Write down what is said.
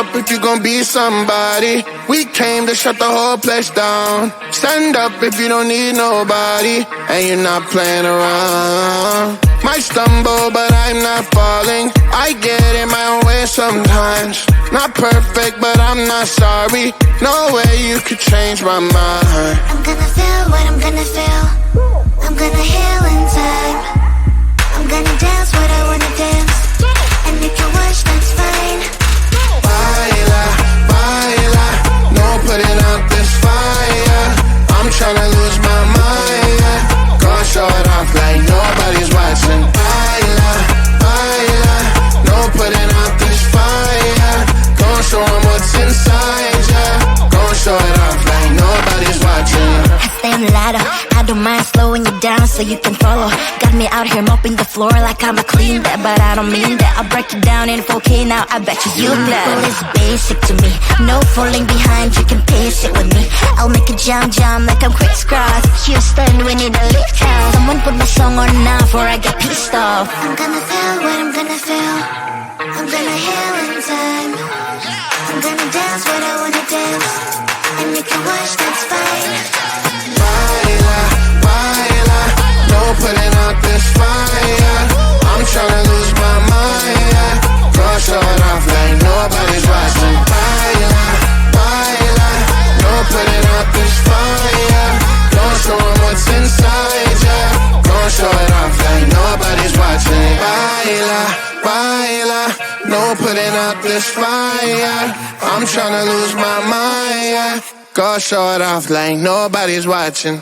up if you gon' be somebody. We came to shut the whole place down. Stand up if you don't need nobody, and you're not playing around. Might stumble, but I'm not falling. I get in my own way sometimes. Not perfect, but I'm not sorry. No way you could change my mind. I'm gonna feel what I'm gonna feel. I'm gonna heal in time. I'm gonna dance what I wanna dance. And if you watch, that's fine. Baila, baila, no putting out this fire. I'm tryna lose my mind, yeah. Gonna show it off like nobody's watching. Baila, baila, no putting out this fire. Gonna show 'em what's inside, yeah. Gonna show it off like nobody's watching. I stand ladder, I don't mind slowing you down so you can follow. Got me out here mopping the floor like I'm a clean that, but I don't mean that. I'll break it down in 4K now, I bet you know. It's basic to me, no falling behind, you can pace it with me. I'll make a jump like I'm crisscross. Houston, we need a lift house. Someone put my song on now before I get pissed off. I'm gonna feel what I'm gonna feel. I'm gonna heal in time. I'm gonna dance what I wanna dance. And you can watch, that's fine. Baila, baila, no putting out this fire. I'm tryna lose my mind, yeah. Gonna show it off like nobody's watching. Baila, baila, no putting out this fire. Gonna show 'em what's inside, yeah. Gonna show it off like nobody's watching. Baila, baila, no putting out this fire. I'm tryna lose my mind, yeah. Gonna show it off like nobody's watching.